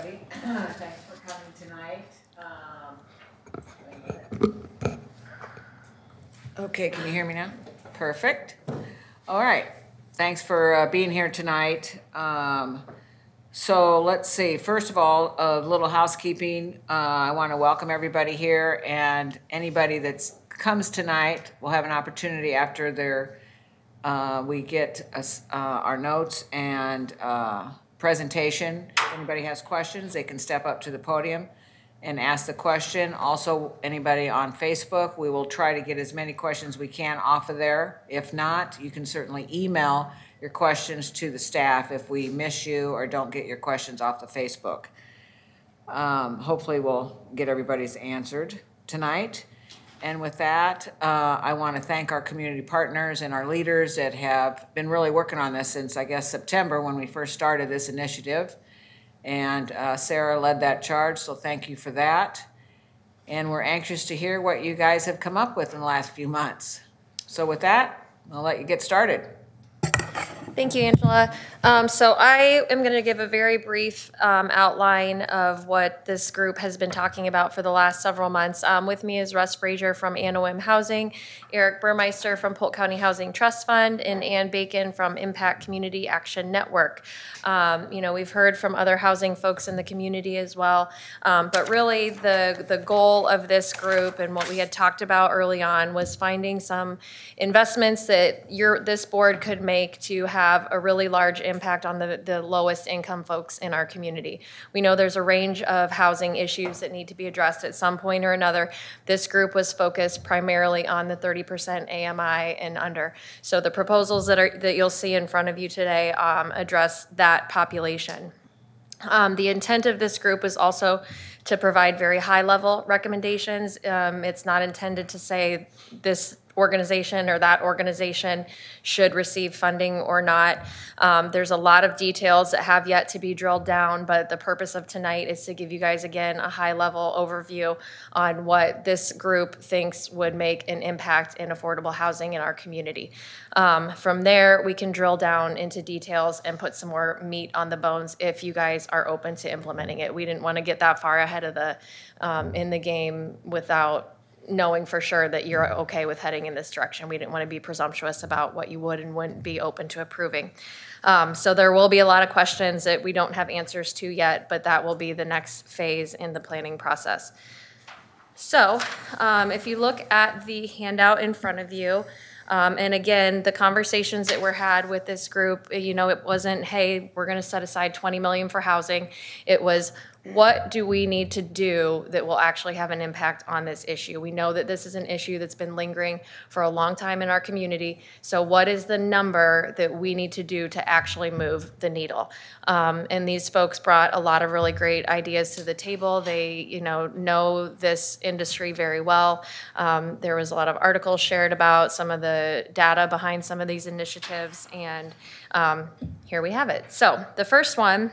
everybody. Thanks for coming tonight. Okay, can you hear me now? Perfect. All right. Thanks for being here tonight. So let's see. First of all, a little housekeeping. I want to welcome everybody here, and anybody that comes tonight will have an opportunity after we get our notes and presentation. If anybody has questions, they can step up to the podium and ask the question. Also, anybody on Facebook, we will try to get as many questions we can off of there. If not, you can certainly email your questions to the staff if we miss you or don't get your questions off the Facebook. Hopefully we'll get everybody's answered tonight. And with that, I want to thank our community partners and our leaders that have been really working on this since, I guess, September when we first started this initiative. And Sarah led that charge, so thank you for that. And we're anxious to hear what you guys have come up with in the last few months. So with that, I'll let you get started. Thank you, Angela. So I am going to give a very brief outline of what this group has been talking about for the last several months. With me is Russ Frazier from ANOM Housing, Eric Burmeister from Polk County Housing Trust Fund, and Ann Bacon from Impact Community Action Network. We've heard from other housing folks in the community as well, but really the goal of this group and what we had talked about early on was finding some investments that this board could make to have a really large impact on the lowest income folks in our community. We know there's a range of housing issues that need to be addressed at some point or another. This group was focused primarily on the 30% AMI and under. So the proposals that you'll see in front of you today address that population. The intent of this group is also to provide very high-level recommendations. It's not intended to say this organization or that organization should receive funding or not. There's a lot of details that have yet to be drilled down, but the purpose of tonight is to give you guys, again, a high-level overview on what this group thinks would make an impact in affordable housing in our community. From there, we can drill down into details and put some more meat on the bones if you guys are open to implementing it. We didn't want to get that far ahead of in the game without knowing for sure that you're okay with heading in this direction. We didn't want to be presumptuous about what you would and wouldn't be open to approving. So there will be a lot of questions that we don't have answers to yet, but that will be the next phase in the planning process. So if you look at the handout in front of you, and again, the conversations that were had with this group, it wasn't, hey, we're going to set aside $20 million for housing. It was, what do we need to do that will actually have an impact on this issue? We know that this is an issue that's been lingering for a long time in our community. So what is the number that we need to do to actually move the needle? And these folks brought a lot of really great ideas to the table. They, know this industry very well. There was a lot of articles shared about some of the data behind some of these initiatives, and here we have it. So the first one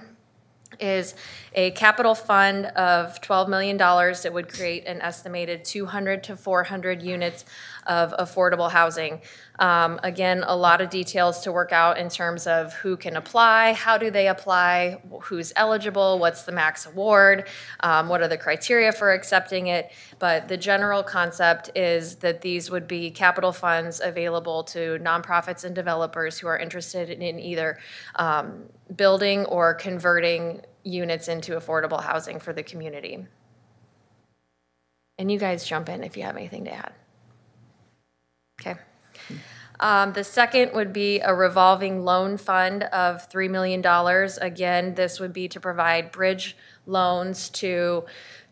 is a capital fund of $12 million that would create an estimated 200 to 400 units of affordable housing. Again, a lot of details to work out in terms of who can apply, how do they apply, who's eligible, what's the max award, what are the criteria for accepting it. But the general concept is that these would be capital funds available to nonprofits and developers who are interested in either building or converting units into affordable housing for the community. And you guys jump in if you have anything to add. Okay. The second would be a revolving loan fund of $3 million. Again, this would be to provide bridge loans to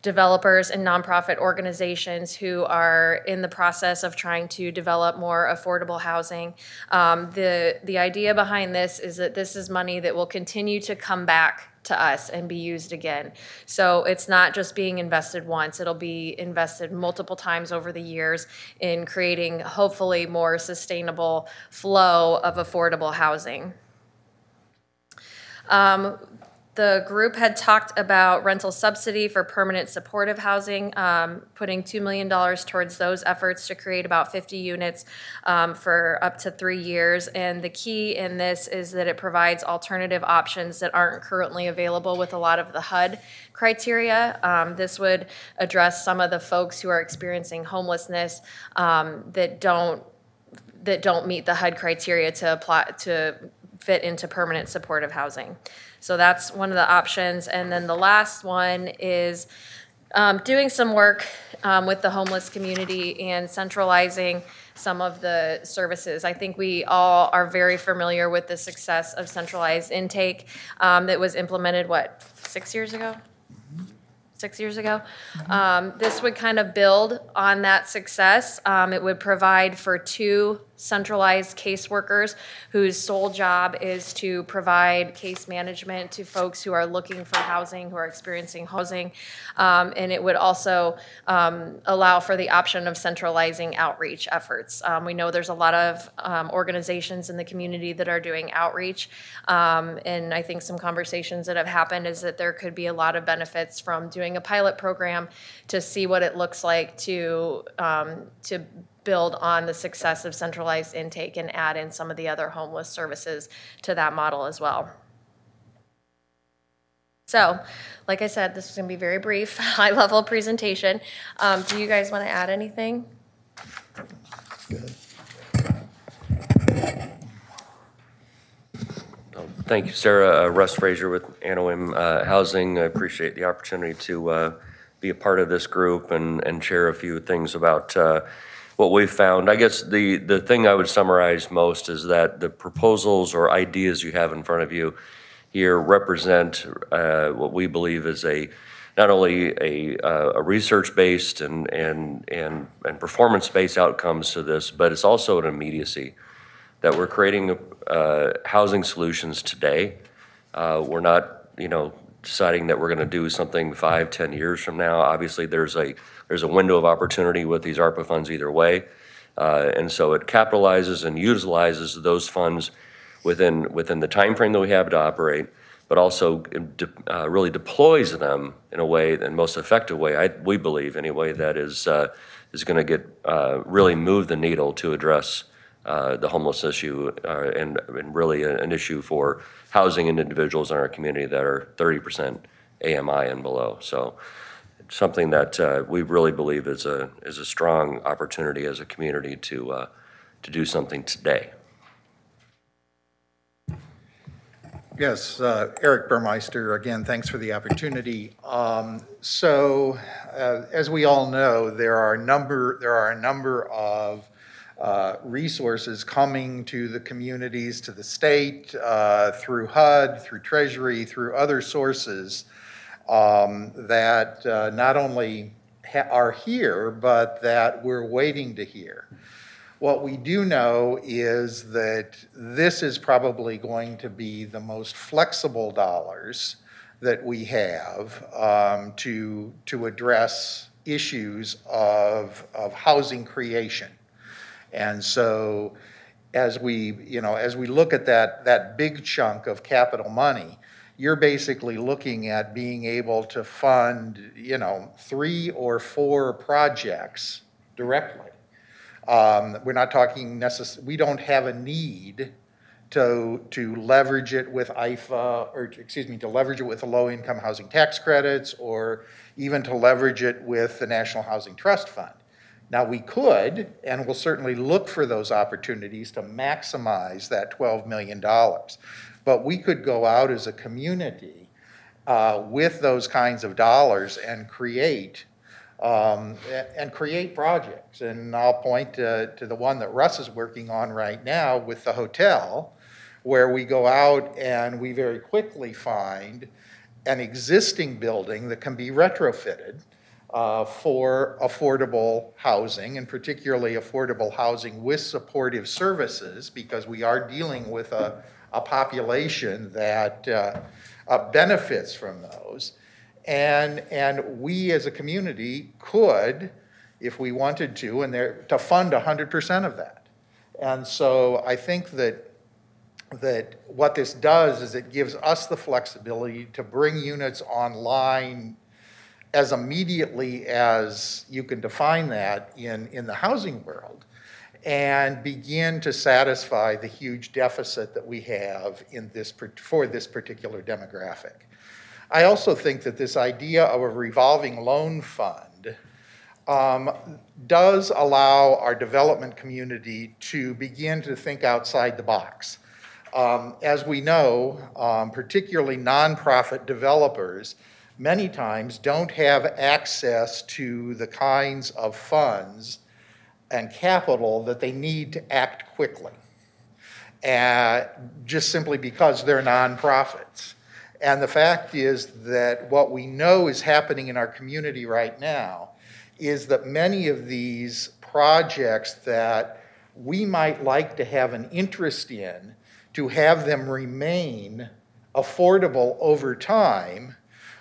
developers and nonprofit organizations who are in the process of trying to develop more affordable housing. The idea behind this is that this is money that will continue to come back to us and be used again. So it's not just being invested once, it'll be invested multiple times over the years in creating hopefully more sustainable flow of affordable housing. The group had talked about rental subsidy for permanent supportive housing, putting $2 million towards those efforts to create about 50 units for up to 3 years. And the key in this is that it provides alternative options that aren't currently available with a lot of the HUD criteria. This would address some of the folks who are experiencing homelessness that don't meet the HUD criteria to fit into permanent supportive housing. So that's one of the options. And then the last one is doing some work with the homeless community and centralizing some of the services. I think we all are very familiar with the success of centralized intake that was implemented, 6 years ago? 6 years ago. This would kind of build on that success. It would provide for 2 centralized caseworkers whose sole job is to provide case management to folks who are looking for housing, who are experiencing housing. And it would also allow for the option of centralizing outreach efforts. We know there's a lot of organizations in the community that are doing outreach. And I think some conversations that have happened is that there could be a lot of benefits from doing a pilot program to see what it looks like to build on the success of centralized intake and add in some of the other homeless services to that model as well. So, like I said, this is going to be very brief, high-level presentation. Do you guys want to add anything? Good. Thank you, Sarah. Russ Frazier with Anawim Housing. I appreciate the opportunity to be a part of this group and share a few things about what we've found. I guess the thing I would summarize most is that the proposals or ideas you have in front of you here represent what we believe is not only a research-based and performance-based outcomes to this, but it's also an immediacy that we're creating housing solutions today. We're not, deciding that we're going to do something 5-10 years from now. Obviously, there's a window of opportunity with these ARPA funds either way, and so it capitalizes and utilizes those funds within the time frame that we have to operate, but also really deploys them in a way, the most effective way, we believe, anyway, that is going to get really move the needle to address the homeless issue and really an issue for housing individuals in our community that are 30% AMI and below. So something that we really believe is a strong opportunity as a community to do something today. Yes, Eric Burmeister, again, thanks for the opportunity. As we all know, there are a number of resources coming to the communities, to the state, through HUD, through Treasury, through other sources that not only are here, but that we're waiting to hear. What we do know is that this is probably going to be the most flexible dollars that we have to address issues of housing creation. And so as we look at that big chunk of capital money, you're basically looking at being able to fund, 3 or 4 projects directly. We're not talking we don't have a need to leverage it with IFA, to leverage it with the low-income housing tax credits, or even to leverage it with the National Housing Trust Fund. Now, we could, and we'll certainly look for those opportunities to maximize that $12 million. But we could go out as a community with those kinds of dollars and create projects. And I'll point to the one that Russ is working on right now with the hotel, where we go out and we very quickly find an existing building that can be retrofitted for affordable housing, and particularly affordable housing with supportive services, because we are dealing with a population that benefits from those. And we as a community could, if we wanted to, to fund 100% of that. And so I think that that what this does is it gives us the flexibility to bring units online as immediately as you can define that in the housing world, and begin to satisfy the huge deficit that we have for this particular demographic. I also think that this idea of a revolving loan fund does allow our development community to begin to think outside the box. As we know, particularly nonprofit developers many times don't have access to the kinds of funds and capital that they need to act quickly, just simply because they're nonprofits. And the fact is that what we know is happening in our community right now is that many of these projects that we might like to have an interest in, to have them remain affordable over time,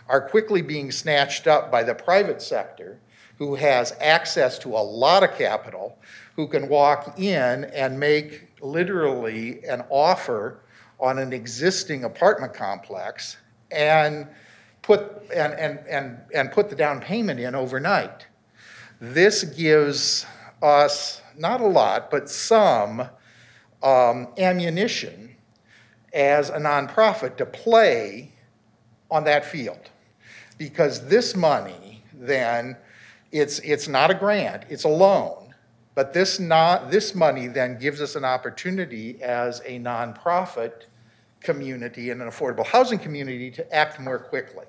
are quickly being snatched up by the private sector, who has access to a lot of capital, who can walk in and make literally an offer on an existing apartment complex and put the down payment in overnight. This gives us, not a lot, but some ammunition as a nonprofit to play on that field. Because this money, then, it's not a grant, it's a loan. But this money then gives us an opportunity as a nonprofit community and an affordable housing community to act more quickly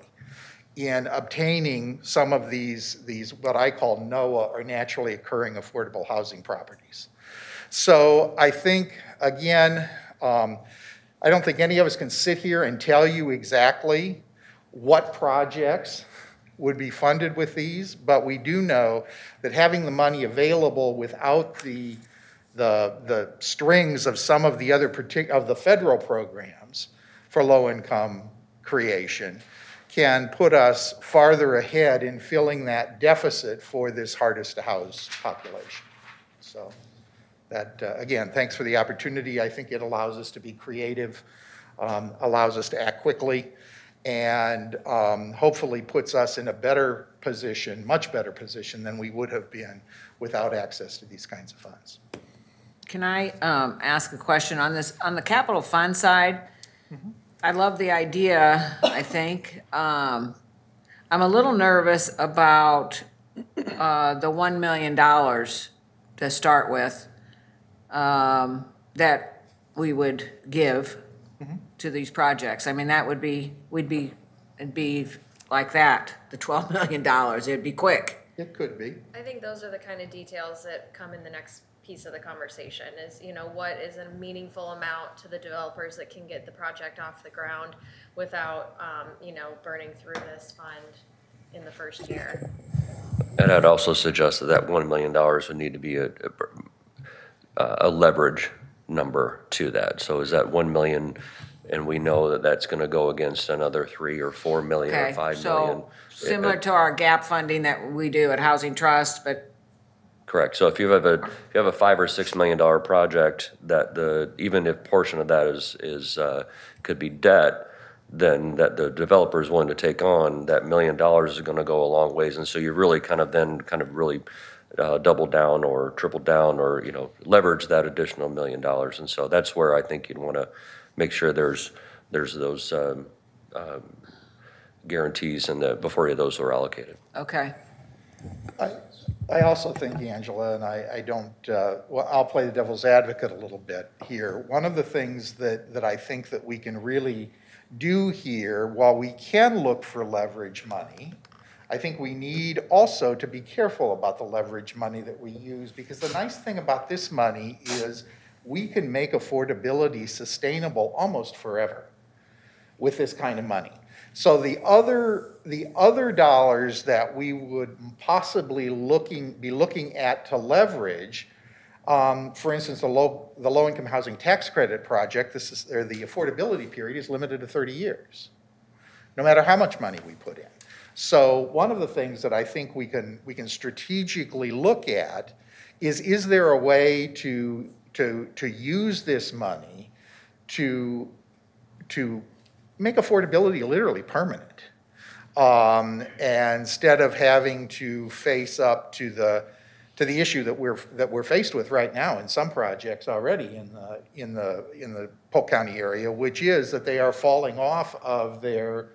in obtaining some of these what I call NOAA, or naturally occurring affordable housing properties. So I think, again, I don't think any of us can sit here and tell you exactly what projects would be funded with these, but we do know that having the money available without the strings of some of the other of the federal programs for low-income creation can put us farther ahead in filling that deficit for this hardest to house population. So that, again, thanks for the opportunity. I think it allows us to be creative, allows us to act quickly, and hopefully puts us in a better position, much better position than we would have been without access to these kinds of funds. Can I ask a question on this? On the capital fund side, I love the idea, I think. I'm a little nervous about the $1 million to start with that we would give to these projects. I mean, that would be, it'd be like that, the $12 million. It'd be quick. It could be. I think those are the kind of details that come in the next piece of the conversation is, you know, what is a meaningful amount to the developers that can get the project off the ground without, you know, burning through this fund in the first year. And I'd also suggest that that $1 million would need to be a leverage number to that. So is that 1 million, and we know that that's going to go against another 3 or 4 million or 5 million. So similar to our gap funding that we do at Housing Trust, but Correct. So if you have a $5 or $6 million project that even if portion of that is could be debt, then that the developer is willing to take on, that $1 million is going to go a long ways. And so you really kind of really double down or triple down or, you know, leverage that additional $1 million. And so that's where I think you'd want to make sure there's those guarantees and before those are allocated. okay. I also think, Angela, and I don't, well, I'll play the devil's advocate a little bit here. One of the things that I think that we can really do here, while we can look for leverage money, I think we need also to be careful about the leverage money that we use, because the nice thing about this money is we can make affordability sustainable almost forever with this kind of money. So the other dollars that we would possibly be looking at to leverage, for instance, the low-income housing tax credit project, the affordability period is limited to 30 years, no matter how much money we put in. So one of the things that I think we can strategically look at is there a way to use this money to make affordability literally permanent. And instead of having to face up to the issue that we're faced with right now in some projects already in the Polk County area, which is that they are falling off of their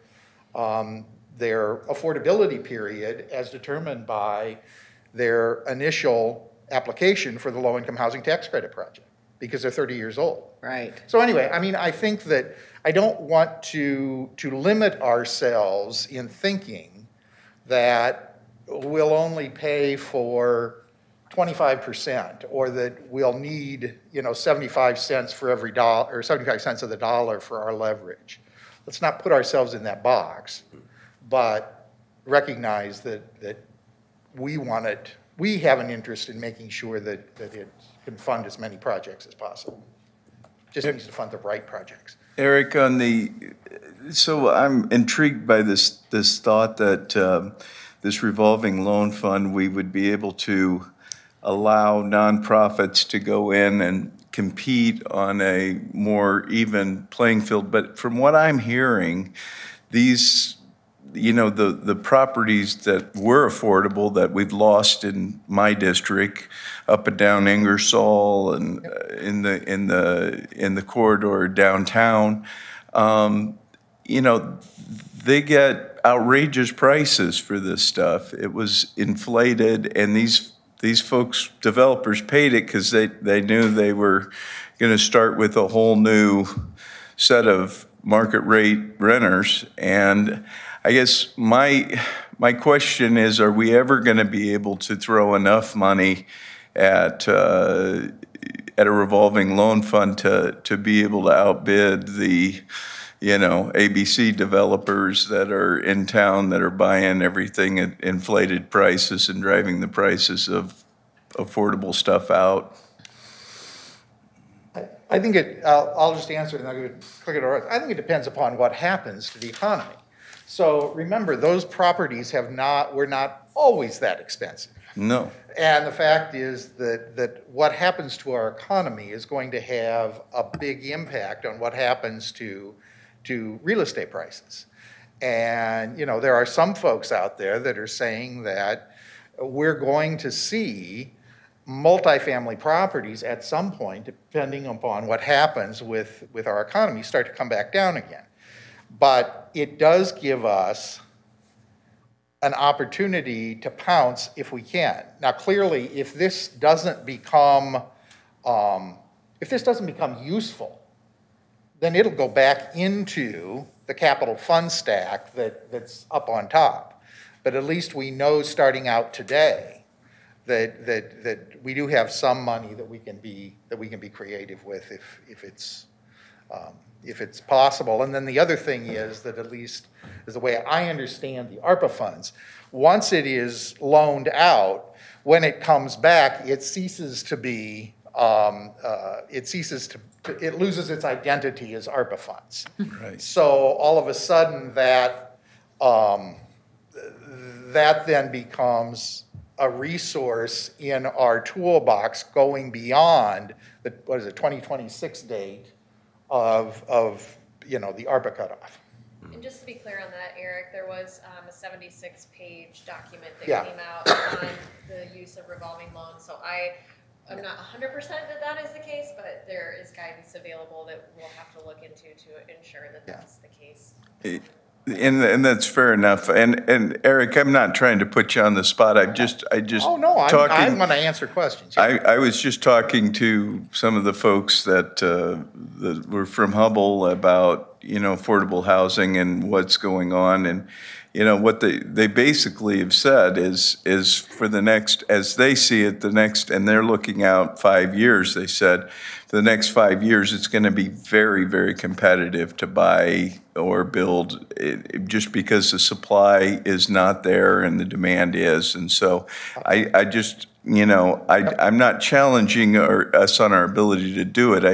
affordability period as determined by their initial application for the low-income housing tax credit project, because they're 30 years old. Right. So anyway, I mean, I think that I don't want to limit ourselves in thinking that we'll only pay for 25%, or that we'll need, 75 cents for every dollar, or 75 cents of the dollar for our leverage. Let's not put ourselves in that box, but recognize that we have an interest in making sure that it can fund as many projects as possible. Just needs to fund the right projects. Eric, so I'm intrigued by this thought that this revolving loan fund, we would be able to allow nonprofits to go in and compete on a more even playing field. But from what I'm hearing, these, the properties that were affordable that we've lost in my district, up and down Ingersoll and in the corridor downtown, they get outrageous prices for this stuff. It was inflated, and these folks, developers, paid it because they knew they were going to start with a whole new set of market rate renters. And I guess my question is, are we ever going to be able to throw enough money at a revolving loan fund to be able to outbid the ABC developers that are in town that are buying everything at inflated prices and driving the prices of affordable stuff out? I think I'll just answer it and I'm going to click it over. I think it depends upon what happens to the economy. So remember, those properties were not always that expensive. No. And the fact is that what happens to our economy is going to have a big impact on what happens to real estate prices. And, there are some folks out there that are saying that we're going to see multifamily properties at some point, depending upon what happens with our economy, start to come back down again. But it does give us an opportunity to pounce if we can. Now, clearly, if this doesn't become useful, then it'll go back into the capital fund stack that's up on top. But at least we know starting out today that we do have some money that we can be creative with if it's possible. And then the other thing is that, at least is the way I understand the Arpa funds, once it is loaned out, when it comes back, it ceases to be, it loses its identity as Arpa funds. Right. So all of a sudden that then becomes a resource in our toolbox going beyond the 2026 date of the Arpa cutoff. And just to be clear on that, Eric, there was a 76-page document that Yeah. came out on the use of revolving loans. So I'm not 100% that is the case, but there is guidance available that we'll have to look into to ensure that that's the case. And that's fair enough. And Eric, I'm not trying to put you on the spot. I just Oh, no, I'm going to answer questions. I was just talking to some of the folks that were from Hubble about, affordable housing and what's going on. And, what they basically have said is for the next, as they see it, and they're looking out 5 years, they said, for the next 5 years, it's going to be very, very competitive to buy or build just because the supply is not there and the demand is. And so I just, I'm not challenging us on our ability to do it.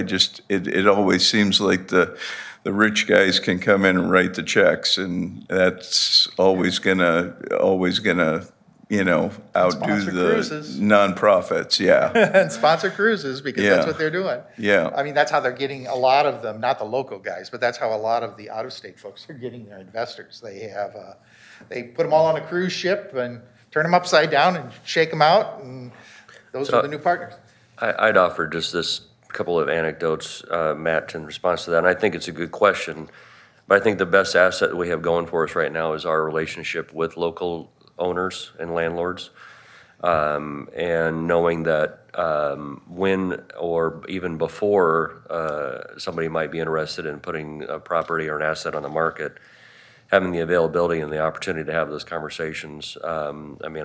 It always seems like the rich guys can come in and write the checks, and that's always gonna outdo sponsor the cruises. nonprofits, yeah. And sponsor cruises, because that's Yeah. what they're doing. Yeah. I mean, that's how they're getting a lot of them, not the local guys, but that's how a lot of the out-of-state folks are getting their investors. They put them all on a cruise ship and turn them upside down and shake them out, and those are the new partners. I'd offer just this couple of anecdotes, Matt, in response to that. And I think it's a good question. But I think the best asset that we have going for us right now is our relationship with local owners and landlords. And knowing that when or even before somebody might be interested in putting a property or an asset on the market, having the availability and the opportunity to have those conversations. I mean,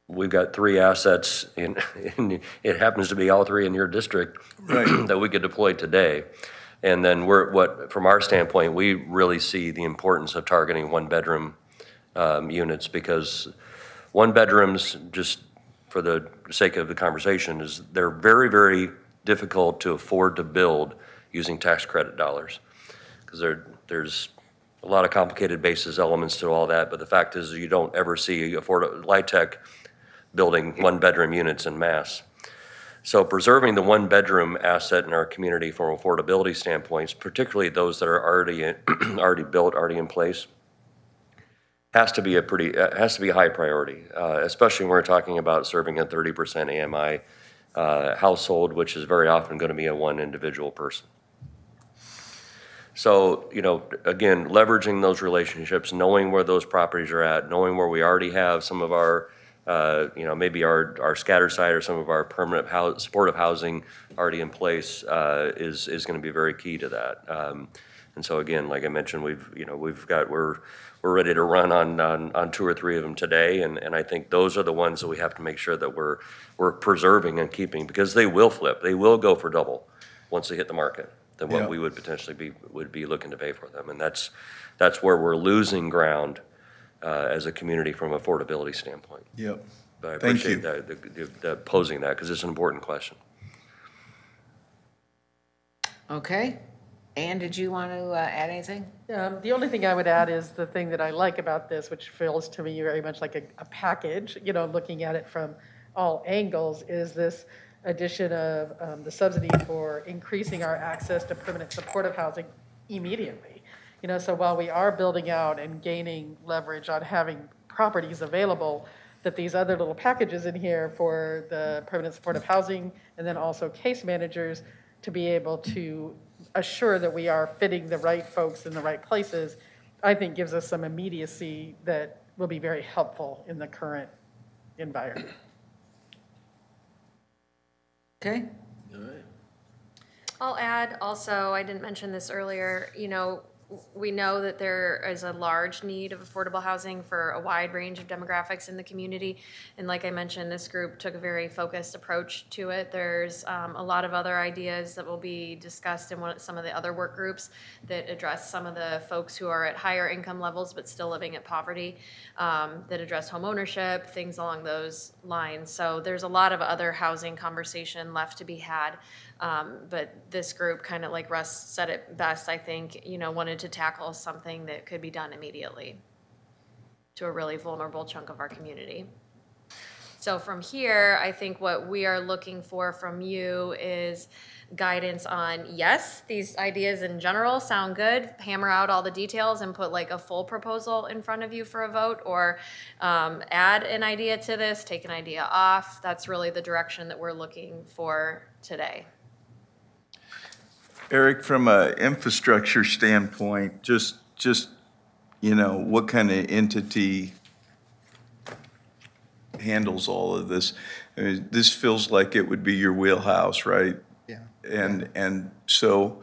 we've got 3 assets, and it happens to be all 3 in your district that we could deploy today. And then from our standpoint, we really see the importance of targeting 1-bedroom units, because 1-bedrooms, just for the sake of the conversation, they're very, very difficult to afford to build using tax credit dollars, because there's a lot of complicated basis elements to all that. But the fact is, you don't ever see LIHTC building 1-bedroom units en masse. So preserving the 1-bedroom asset in our community from affordability standpoints, particularly those that are already built, already in place, has to be a high priority, especially when we're talking about serving a 30% AMI household, which is very often going to be a one individual person. So, again, leveraging those relationships, knowing where those properties are at, knowing where we already have some of our maybe our scatter site or some of our permanent supportive housing already in place is going to be very key to that. And so again, like I mentioned, we're ready to run on 2 or 3 of them today, and I think those are the ones that we have to make sure that we're preserving and keeping, because they will flip, they will go for double once they hit the market than what we would potentially be looking to pay for them, and that's where we're losing ground as a community from affordability standpoint. Yep. But I appreciate that posing that, because it's an important question. Okay. Ann, did you want to add anything? The only thing I would add is the thing that I like about this, which feels to me very much like a package, looking at it from all angles, is this addition of the subsidy for increasing our access to permanent supportive housing immediately. So while we are building out and gaining leverage on having properties available, that these other little packages in here for the permanent supportive housing and then also case managers to be able to assure that we are fitting the right folks in the right places, I think gives us some immediacy that will be very helpful in the current environment. Okay. All right. I'll add also, I didn't mention this earlier, we know that there is a large need of affordable housing for a wide range of demographics in the community. And like I mentioned, this group took a very focused approach to it. There's a lot of other ideas that will be discussed in some of the other work groups that address some of the folks who are at higher income levels but still living at poverty, that address home ownership, things along those lines. So there's a lot of other housing conversation left to be had. But this group, kind of like Russ said it best, I think, wanted to tackle something that could be done immediately to a really vulnerable chunk of our community. So from here, I think what we are looking for from you is guidance on, yes, these ideas in general sound good, hammer out all the details and put like a full proposal in front of you for a vote, or add an idea to this, take an idea off. That's really the direction that we're looking for today. Eric, from an infrastructure standpoint, just what kind of entity handles all of this? I mean, this feels like it would be your wheelhouse, right? Yeah. And so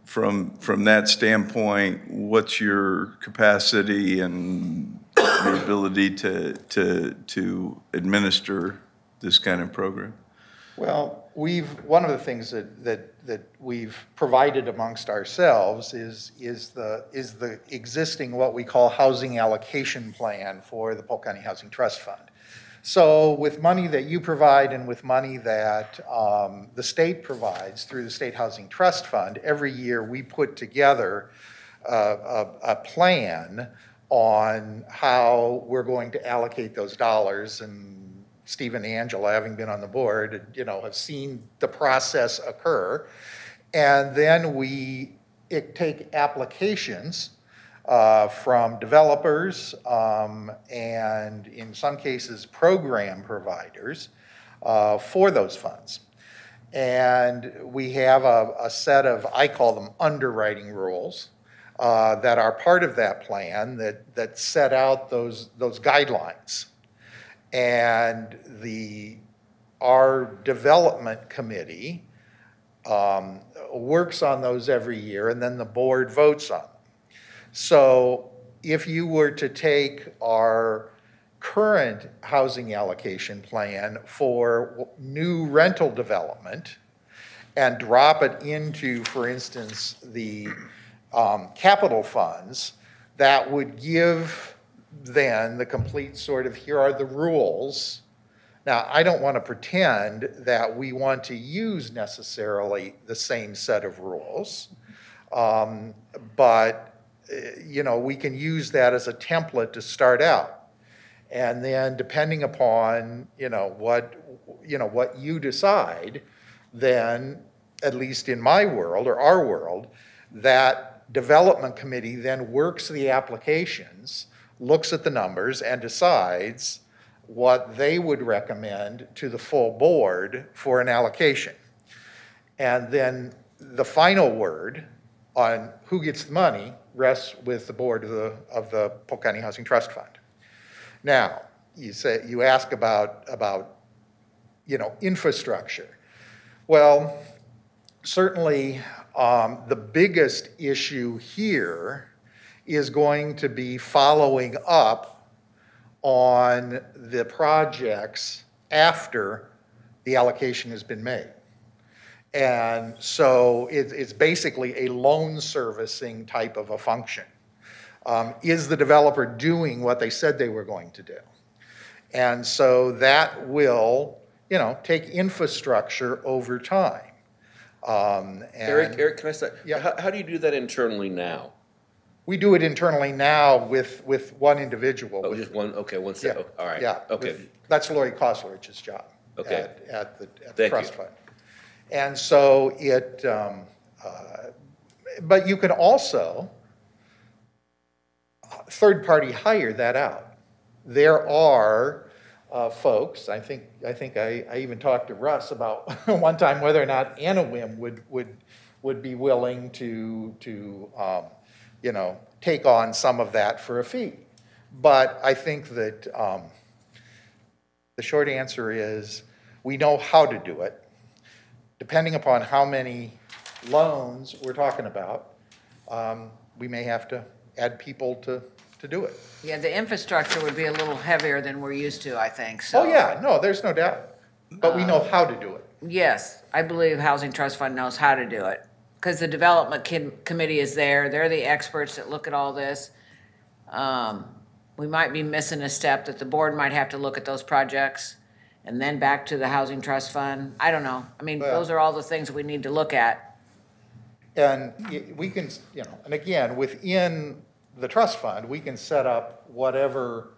from that standpoint, what's your capacity and the ability to administer this kind of program? Well, one of the things that we've provided amongst ourselves is the existing, what we call housing allocation plan for the Polk County Housing Trust Fund. So with money that you provide and with money that the state provides through the State Housing Trust Fund, every year we put together a plan on how we're going to allocate those dollars. And Steve and Angela, having been on the board, have seen the process occur. And then we take applications from developers and in some cases program providers for those funds. And we have a set of, I call them underwriting rules, that are part of that plan that set out those guidelines. And our development committee works on those every year, and then the board votes on them. So if you were to take our current housing allocation plan for new rental development and drop it into, for instance, the capital funds, that would give then the complete sort of, here are the rules. Now, I don't want to pretend that we want to use necessarily the same set of rules, but we can use that as a template to start out. And then depending upon, what you decide, then, at least in my world or our world, that development committee then works the applications, looks at the numbers, and decides what they would recommend to the full board for an allocation. And then the final word on who gets the money rests with the board of the Polk County Housing Trust Fund. Now, you ask about infrastructure. Well, certainly the biggest issue here is going to be following up on the projects after the allocation has been made. And so it's basically a loan servicing type of a function. Is the developer doing what they said they were going to do? And so that will, take infrastructure over time. Eric, can I say, Yeah. how do you do that internally now? We do it internally now with one individual. Oh, just one, okay, one step, all right. Yeah. Okay, That's Lori Koslerich's job. Okay. At the Thank trust you. fund. And so but you can also third-party hire that out. There are folks, I think I even talked to Russ about one time whether or not Anawim would be willing to take on some of that for a fee. But I think that the short answer is we know how to do it. Depending upon how many loans we're talking about, we may have to add people to do it. Yeah, the infrastructure would be a little heavier than we're used to, I think, so. Oh, yeah, no, there's no doubt. But we know how to do it. Yes, I believe Housing Trust Fund knows how to do it, because the development committee is there, they're the experts that look at all this. We might be missing a step that the board might have to look at those projects, and then back to the Housing Trust Fund. I don't know, I mean, those are all the things that we need to look at. And we can, and again, within the trust fund, we can set up whatever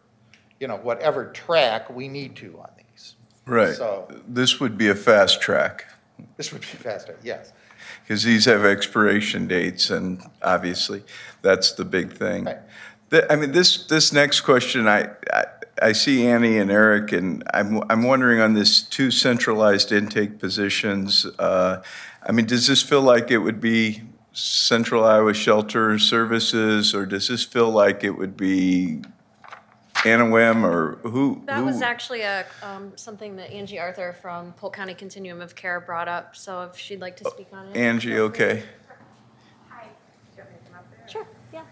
track we need to on these. Right. So This would be a fast track, this would be faster, yes. because these have expiration dates, and obviously, that's the big thing. Right. This next question, I see Annie and Eric, and I'm wondering on this 2 centralized intake positions, does this feel like it would be Central Iowa Shelter Services, or does this feel like it would be Anawim, or who? That was actually something that Angie Arthur from Polk County Continuum of Care brought up, so if she'd like to speak on it. Angie, okay. Hi. Do you want me to come up there? Sure, yeah.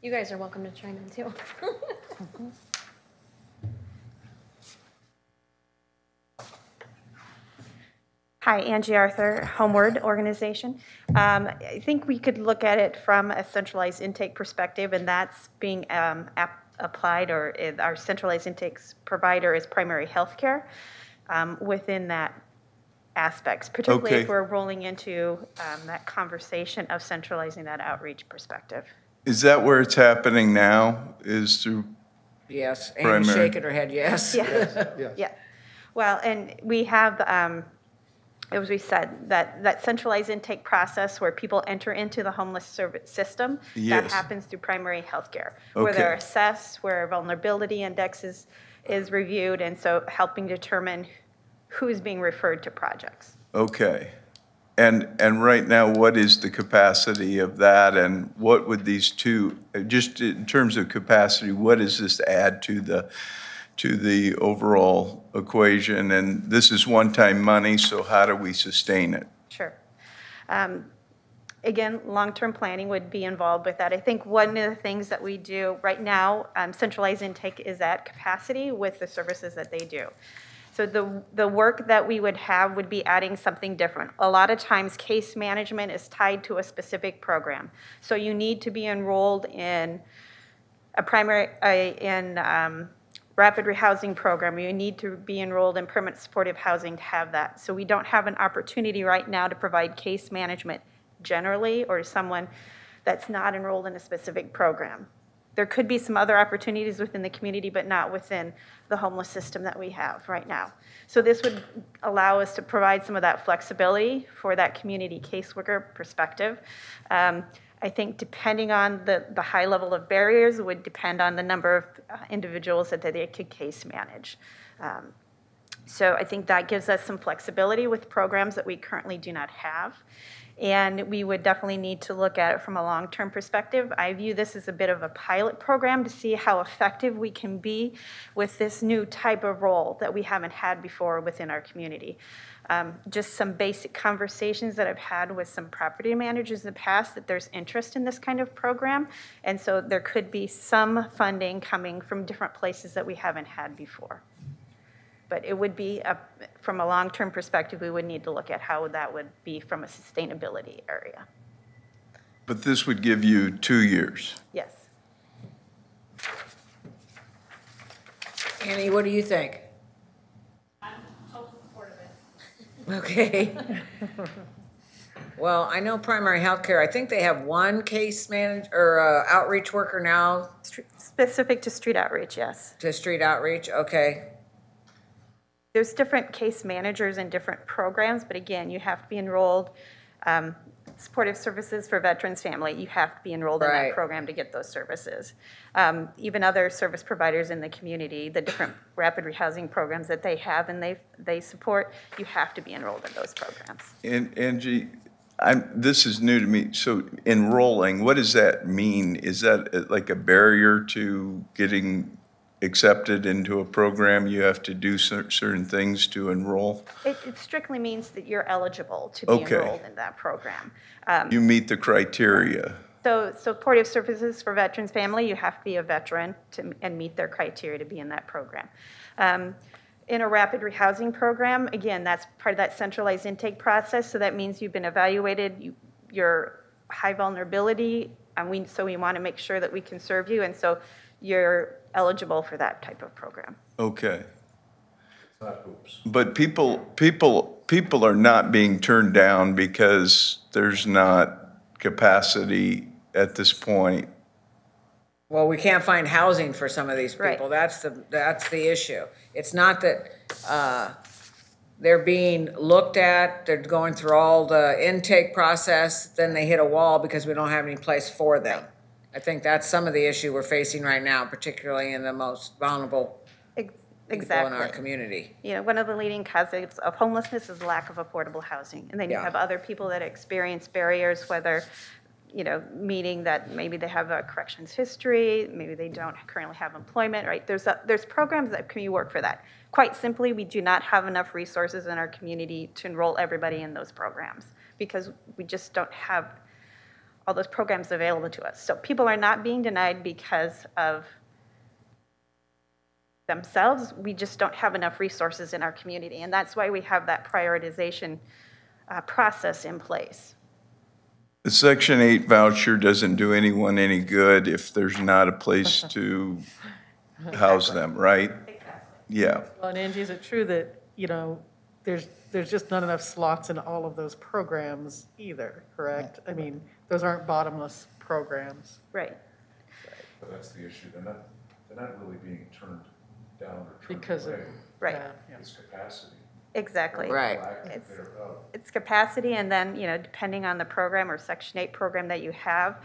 You guys are welcome to chime in too. Hi, Angie Arthur, Homeward Organization. I think we could look at it from a centralized intake perspective, and that's being applied, or our centralized intakes provider is primary health care within that aspects, particularly if Okay. we're rolling into that conversation of centralizing that outreach perspective. Is that where it's happening now, is through, Yes, Amy's Primary. shaking her head, yes. Yeah. Well, and we have, as we said, that centralized intake process where people enter into the homeless service system, that Yes. happens through primary health care, where they're Okay. assessed, where vulnerability index is reviewed, and so helping determine who's being referred to projects. okay. And right now, what is the capacity of that, and what would these two, just in terms of capacity, what does this add to the overall equation? And this is one-time money, so how do we sustain it? Sure. Again, long-term planning would be involved with that. I think one of the things that we do right now, centralized intake is at capacity with the services that they do. So the work that we would have would be adding something different. A lot of times case management is tied to a specific program. So you need to be enrolled in a rapid rehousing program. You need to be enrolled in permanent supportive housing to have that. So we don't have an opportunity right now to provide case management generally or to someone that's not enrolled in a specific program. There could be some other opportunities within the community, but not within the homeless system that we have right now. So this would allow us to provide some of that flexibility for that community caseworker perspective. I think depending on the high level of barriers would depend on the number of individuals that they could case manage. So I think that gives us some flexibility with programs that we currently do not have. And we would definitely need to look at it from a long-term perspective. I view this as a bit of a pilot program to see how effective we can be with this new type of role that we haven't had before within our community. Just some basic conversations that I've had with some property managers in the past that there's interest in this kind of program. And so there could be some funding coming from different places that we haven't had before. But it would be, from a long-term perspective, we would need to look at how that would be from a sustainability area. But this would give you 2 years. Yes. Annie, what do you think? I'm total support of it. Okay. Well, I know primary health care, I think they have one case manager or outreach worker now Specific to street outreach, yes. to street outreach, okay. There's different case managers in different programs, but again, you have to be enrolled. Supportive services for veterans family, you have to be enrolled in Right. that program to get those services. Even other service providers in the community, the different rapid rehousing programs that they have and they support, you have to be enrolled in those programs. And Angie, this is new to me, so enrolling, what does that mean? Is that like a barrier to getting accepted into a program? You have to do certain things to enroll? It strictly means that you're eligible to be Okay. enrolled in that program. You meet the criteria. So supportive services for veterans family, you have to be a veteran and meet their criteria to be in that program. In a rapid rehousing program, again, that's part of that centralized intake process. So that means you've been evaluated, you're high vulnerability, and so we want to make sure that we can serve you, and so you're eligible for that type of program. Okay. But people are not being turned down because there's not capacity at this point. Well, we can't find housing for some of these people. Right. That's the issue. It's not that they're being looked at, they're going through all the intake process, then they hit a wall because we don't have any place for them. I think that's some of the issue we're facing right now, particularly in the most vulnerable people in our Exactly. community. You know, one of the leading causes of homelessness is lack of affordable housing. And then you Yeah. have other people that experience barriers, whether, meaning that maybe they have a corrections history, maybe they don't currently have employment, right? There's programs that can work for that. Quite simply, we do not have enough resources in our community to enroll everybody in those programs because we just don't have all those programs available to us. So people are not being denied because of themselves. We just don't have enough resources in our community. And that's why we have that prioritization process in place. The Section 8 voucher doesn't do anyone any good if there's not a place to house them, right? Yeah. Well, and Angie, is it true that, there's just not enough slots in all of those programs either, correct? I mean, those aren't bottomless programs. Right. But that's the issue, they're not really being turned down or turned Because of- away. Right. Yeah. It's capacity. Exactly. Right. Lack It's- thereof. It's capacity, and then, depending on the program or Section 8 program that you have,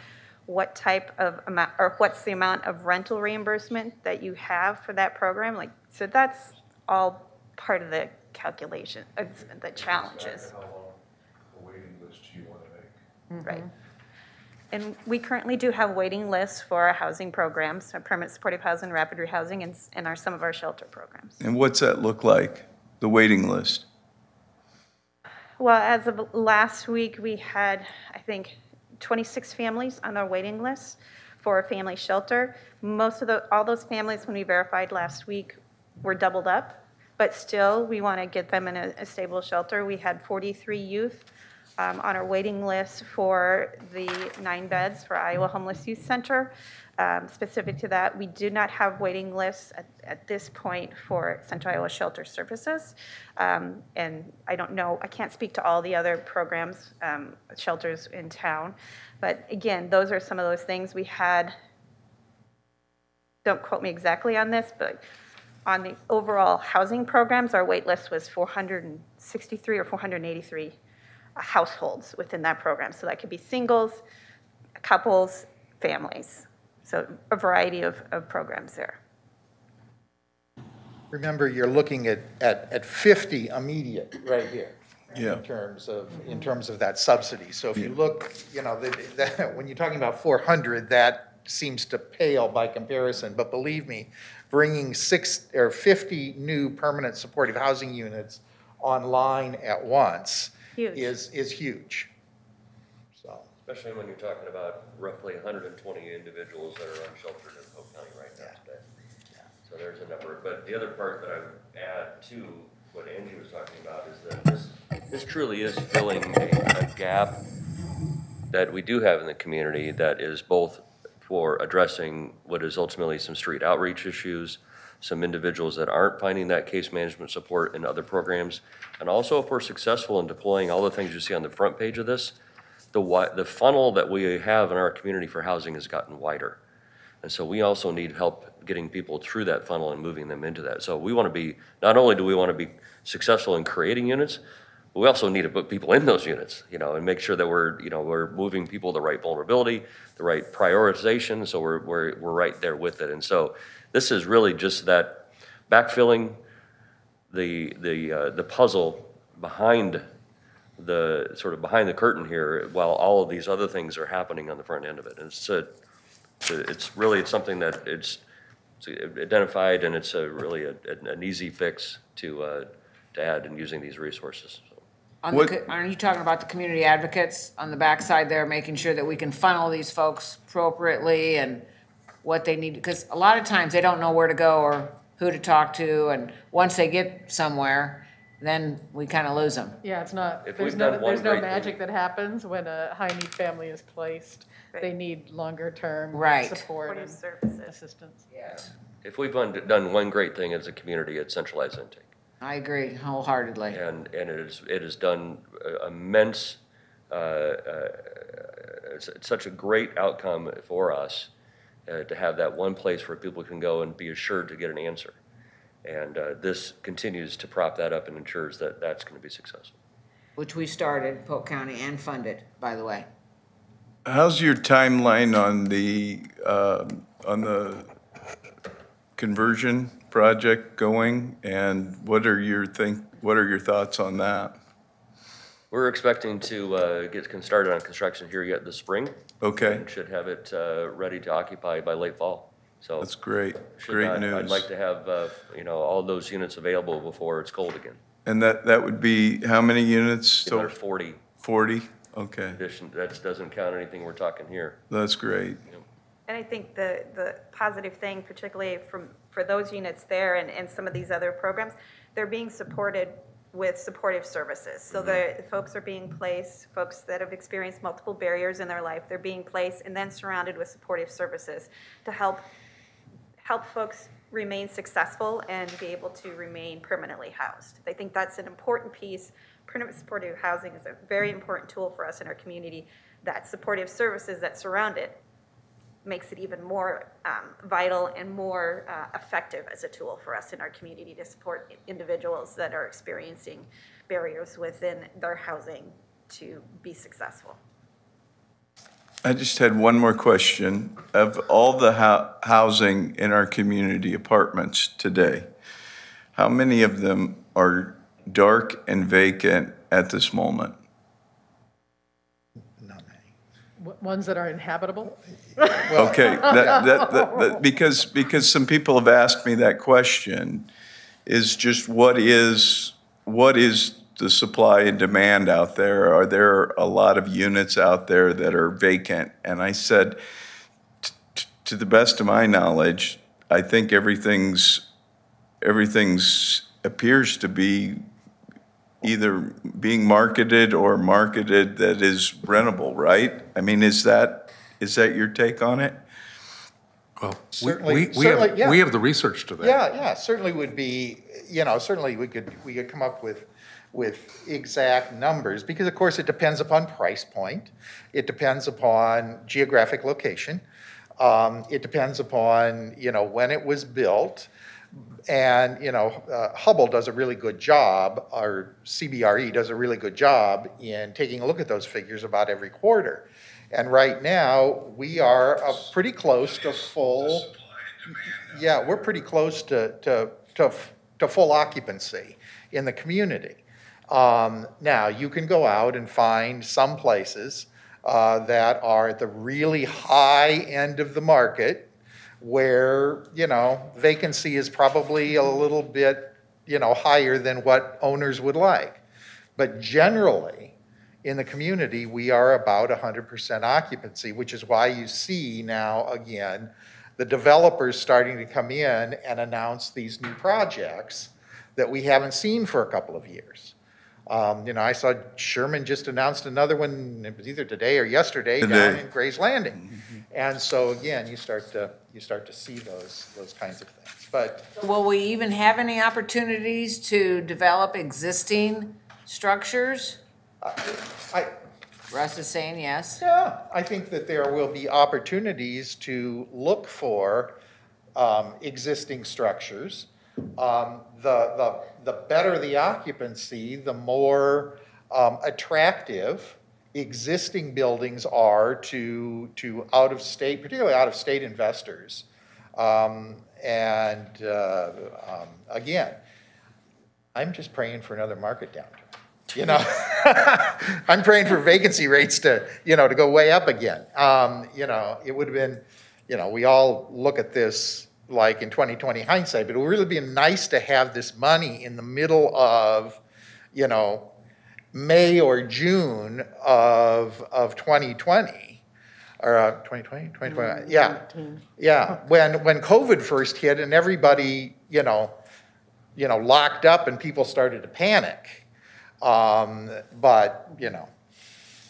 what type of amount, or what's the amount of rental reimbursement that you have for that program? So that's all part of the calculation, the challenges. How long a waiting list do you want to make? Right. And we currently do have waiting lists for our housing programs, our permanent supportive housing, rapid rehousing, and some of our shelter programs. And what's that look like, the waiting list? Well, as of last week, we had, I think, 26 families on our waiting list for a family shelter. All those families, when we verified last week, were doubled up, but still, we want to get them in a stable shelter. We had 43 youth on our waiting list for the 9 beds for Iowa Homeless Youth Center. Specific to that, we do not have waiting lists at this point for Central Iowa Shelter Services. And I don't know, I can't speak to all the other programs, shelters in town. But again, those are some of those things we had. Don't quote me exactly on this, but on the overall housing programs, our wait list was 463 or 483 households within that program. So that could be singles, couples, families. So a variety of programs there. Remember, you're looking at 50 immediate right here. Yeah. In terms of that subsidy. So if you look, when you're talking about 400, that seems to pale by comparison. But believe me, bringing 50 new permanent supportive housing units online at once is huge. So. Especially when you're talking about roughly 120 individuals that are unsheltered in Polk County right now today. So there's a number. But the other part that I would add to what Angie was talking about is that this truly is filling a gap that we do have in the community that is both for addressing what is ultimately some street outreach issues, some individuals that aren't finding that case management support in other programs, and also if we're successful in deploying all the things you see on the front page of this, the funnel that we have in our community for housing has gotten wider. And so we also need help getting people through that funnel and moving them into that. So we want to be, not only do we want to be successful in creating units, but we also need to put people in those units, and make sure that we're moving people the right vulnerability, the right prioritization, so we're right there with it. And so this is really just that backfilling the puzzle behind behind the curtain here, while all of these other things are happening on the front end of it. And it's really something that it's identified, and it's really an easy fix to add in using these resources. Aren't you talking about the community advocates on the backside there, making sure that we can funnel these folks appropriately and what they need? Because a lot of times they don't know where to go or who to talk to, and once they get somewhere, then we kind of lose them. Yeah, it's not, If there's we've no, done one there's no great magic that happens when a high-need family is placed. Right. They need longer-term Right. support and Supportive services. assistance. Yes. If we've done one great thing as a community, it's centralized intake. I agree wholeheartedly. And it has done immense, it's such a great outcome for us to have that one place where people can go and be assured to get an answer. And this continues to prop that up and ensures that that's going to be successful. Which we started, Polk County, and funded, by the way. How's your timeline on the conversion project going, and what are your thoughts on that? We're expecting to get started on construction here yet this spring. Okay, And should have it ready to occupy by late fall. So that's great, should great not- news. I'd like to have, all those units available before it's cold again. And that would be how many units? Another 40 40? Okay, addition, that doesn't count anything we're talking here. that's great. And I think the positive thing, particularly for those units there and some of these other programs, they're being supported with supportive services. So the folks are being placed, folks that have experienced multiple barriers in their life, they're being placed and then surrounded with supportive services to help folks remain successful and be able to remain permanently housed. I think that's an important piece. Permanent supportive housing is a very important tool for us in our community that supportive services that surround it makes it even more vital and more effective as a tool for us in our community to support individuals that are experiencing barriers within their housing to be successful. I just had one more question. Of all the housing in our community apartments today, how many of them are dark and vacant at this moment? Not many. Ones that are inhabitable? Okay, because some people have asked me that question, is just what is the supply and demand out there? Are there a lot of units out there that are vacant? And I said, to the best of my knowledge, I think everything's appears to be either being marketed or marketed that is rentable, right? I mean, is that your take on it? Well, Certainly, we have the research to that. Yeah, certainly would be, certainly we could come up with exact numbers, because of course it depends upon price point. It depends upon geographic location. It depends upon, when it was built. And, Hubble does a really good job, or CBRE does a really good job in taking a look at those figures about every quarter. And right now, we are pretty close to full, we're pretty close to full occupancy in the community. Now, you can go out and find some places that are at the really high end of the market, where, vacancy is probably a little bit, higher than what owners would like. But generally, in the community, we are about 100% occupancy, which is why you see now, again, the developers starting to come in and announce these new projects that we haven't seen for a couple of years. I saw Sherman just announced another one, it was either today or yesterday, down in Gray's Landing. And so again, you start to see those kinds of things. But will we even have any opportunities to develop existing structures? Russ is saying yes. Yeah, I think that there will be opportunities to look for existing structures. The better the occupancy, the more attractive existing buildings are to out-of-state, particularly out-of-state investors. Again, I'm just praying for another market downturn. I'm praying for vacancy rates to go way up again. It would have been, we all look at this like in 2020 hindsight, but it would really be nice to have this money in the middle of, May or June of 2020, or 2020, 2021, when COVID first hit and everybody, locked up and people started to panic. But. Well,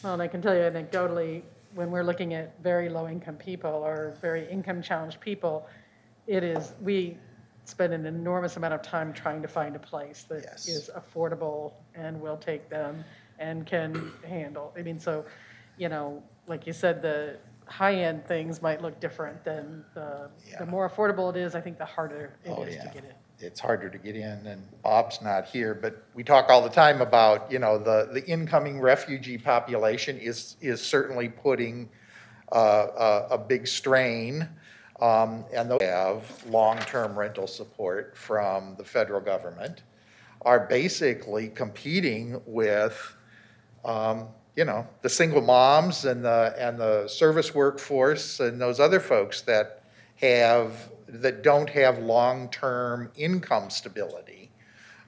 and I can tell you anecdotally, when we're looking at very low-income people or very income-challenged people, we spend an enormous amount of time trying to find a place that is affordable and will take them and can handle. I mean, so, like you said, the high-end things might look different than the more affordable it is, I think the harder it is to get in. It's harder to get in, and Bob's not here, but we talk all the time about, the incoming refugee population is certainly putting a big strain. And those have long-term rental support from the federal government are basically competing with, the single moms and the service workforce and those other folks that don't have long-term income stability,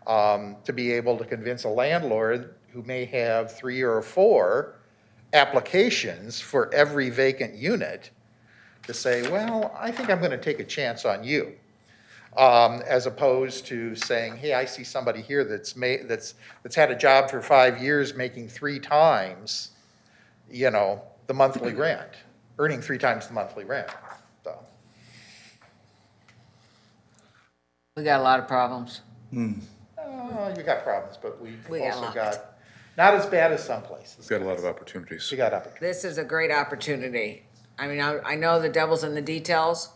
to be able to convince a landlord who may have 3 or 4 applications for every vacant unit to say, well, I think I'm going to take a chance on you, as opposed to saying, hey, I see somebody here that's had a job for 5 years making 3 times, the monthly rent, earning 3 times the monthly rent. So. We got a lot of problems. You got problems, but we've also got Not as bad as some places. We've got a lot of opportunities. We got opportunities. This is a great opportunity. I mean, I know the devil's in the details,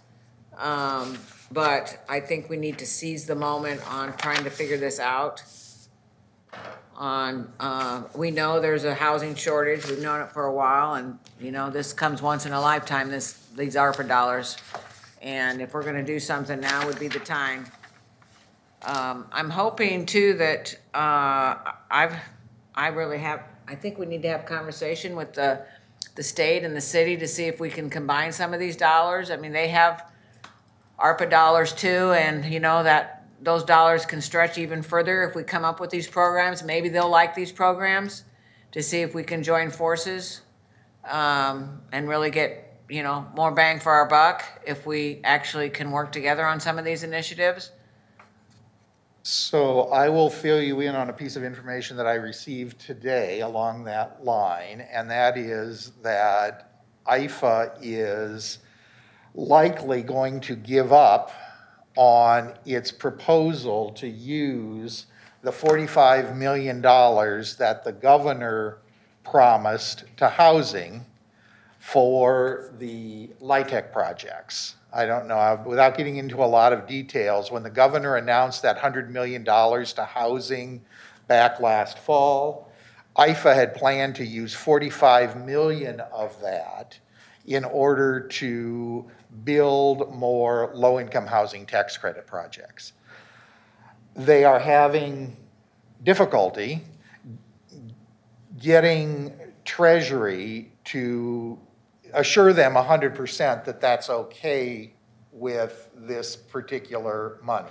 but I think we need to seize the moment on trying to figure this out. We know there's a housing shortage. We've known it for a while, and you know, this comes once in a lifetime, these ARPA dollars. And if we're gonna do something, now would be the time. I'm hoping too that, I think we need to have conversation with the state and the city to see if we can combine some of these dollars. I mean, they have ARPA dollars too, and you know that those dollars can stretch even further if we come up with these programs. Maybe they'll like these programs, to see if we can join forces and really get, you know, more bang for our buck if we actually can work together on some of these initiatives. So I will fill you in on a piece of information that I received today along that line, and that is that IFA is likely going to give up on its proposal to use the $45 million that the governor promised to housing for the LIHTC projects. I don't know, without getting into a lot of details, when the governor announced that $100 million to housing back last fall, IFA had planned to use $45 million of that in order to build more low-income housing tax credit projects. They are having difficulty getting Treasury to assure them 100% that that's okay with this particular money.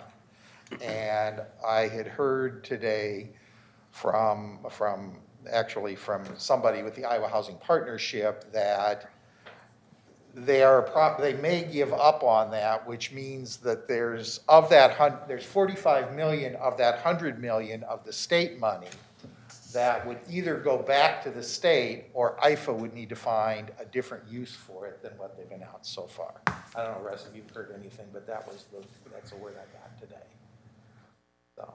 And I had heard today from somebody with the Iowa Housing Partnership that they may give up on that, which means that there's 45 million of that 100 million of the state money that would either go back to the state, or IFA would need to find a different use for it than what they've announced so far. I don't know, Russ, if you've heard anything, but that's the word I got today. So